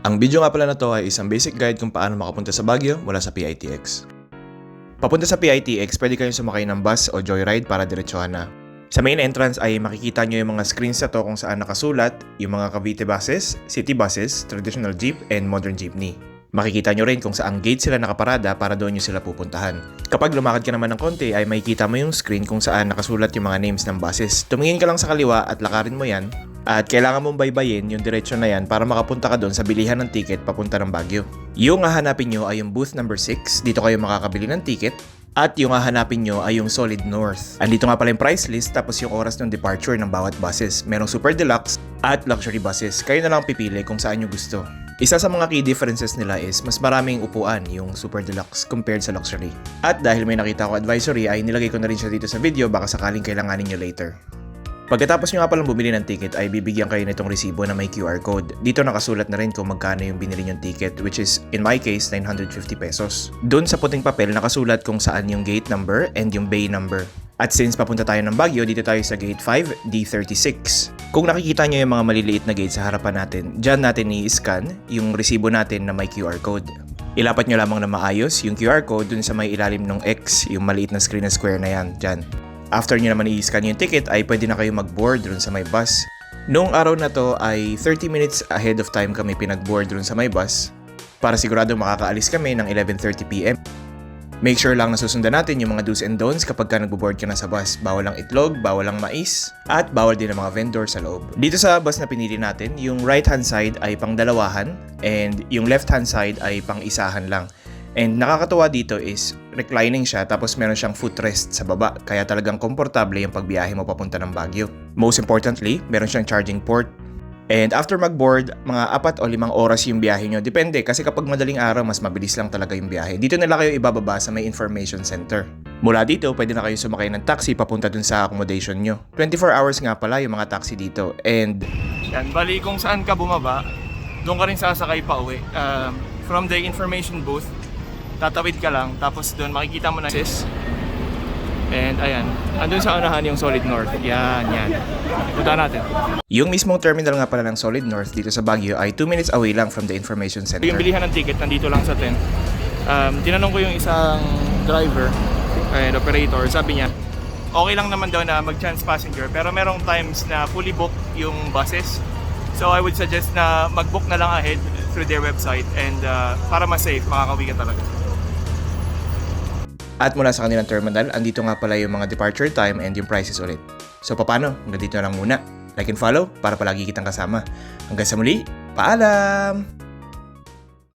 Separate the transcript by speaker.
Speaker 1: Ang video nga pala na to ay isang basic guide kung paano makapunta sa Baguio mula sa PITX. Papunta sa PITX, pwede kayong sumakay ng bus o joyride para diretsuhan na. Sa main entrance ay makikita nyo yung mga screens na to kung saan nakasulat yung mga Cavite buses, city buses, traditional jeep, and modern jeepney. Makikita nyo rin kung saang gate sila nakaparada para doon nyo sila pupuntahan. Kapag lumakad ka naman ng konti ay makikita mo yung screen kung saan nakasulat yung mga names ng buses. Tumingin ka lang sa kaliwa at lakarin mo yan. At kailangan mong baybayin yung diretsyon na yan para makapunta ka doon sa bilihan ng ticket papunta ng Baguio. Yung hahanapin nyo ay yung booth number 6. Dito kayo makakabili ng ticket. At yung hahanapin nyo ay yung Solid North. Andito nga pala yung price list tapos yung oras ng departure ng bawat buses. Merong super deluxe at luxury buses. Kayo na lang pipili kung saan nyo gusto. Isa sa mga key differences nila is mas maraming upuan yung super deluxe compared sa luxury. At dahil may nakita ko advisory ay nilagay ko na rin siya dito sa video baka sakaling kailanganin nyo later. Pagkatapos nyo nga palang bumili ng ticket ay bibigyan kayo nitong resibo na may QR code. Dito nakasulat na rin kung magkano yung binili nyong ticket, which is in my case 950 pesos. Doon sa puting papel nakasulat kung saan yung gate number and yung bay number. At since papunta tayo ng Baguio, dito tayo sa gate 5, D36. Kung nakikita nyo yung mga maliliit na gate sa harapan natin, dyan natin i-scan yung resibo natin na may QR code. Ilapat nyo lamang na maayos yung QR code dun sa may ilalim ng X, yung maliit na screen na square na yan, dyan. After nyo naman i-scan yung ticket ay pwede na kayo mag-board dun sa may bus. Noong araw na to ay 30 minutes ahead of time kami pinag-board dun sa may bus para sigurado makakaalis kami ng 11:30 PM. Make sure lang na susundan natin yung mga do's and don'ts kapag ka nagbo-board ka na sa bus. Bawal ang itlog, bawal ang mais, at bawal din ang mga vendor sa loob. Dito sa bus na pinili natin, yung right hand side ay pang dalawahan and yung left hand side ay pang isahan lang. And nakakatuwa dito is reclining siya tapos meron siyang footrest sa baba kaya talagang komportable yung pagbiyahe mo papunta ng Baguio. Most importantly, meron siyang charging port. And after mag-board, mga 4 o 5 oras yung biyahe nyo. Depende kasi kapag madaling araw, mas mabilis lang talaga yung biyahe. Dito nila kayo ibababa sa may information center. Mula dito, pwede na kayo sumakay ng taxi papunta dun sa accommodation nyo. 24 hours nga pala yung mga taxi dito. And
Speaker 2: yan, bali kung saan ka bumaba, doon ka rin sasakay pa uwi. From the information booth, tatawid ka lang, tapos doon makikita mo na sis. And ayan, andun sa unahan yung Solid North. Yan. Punta natin.
Speaker 1: yung mismong terminal nga pala ng Solid North dito sa Baguio ay 2 minutes away lang from the information center.
Speaker 2: Yung bilihan ng ticket, nandito lang sa tent. Tinanong ko yung isang driver and operator, sabi niya, okay lang naman daw na mag-chance passenger, pero merong times na fully booked yung buses. So I would suggest na mag-book na lang ahead through their website and para mas safe, makakauwi ka talaga.
Speaker 1: At mula sa kanilang terminal, andito nga pala yung mga departure time and yung prices ulit. So paano? Hanggang dito na lang muna. Like and follow para palagi kitang kasama. Hanggang sa muli, paalam!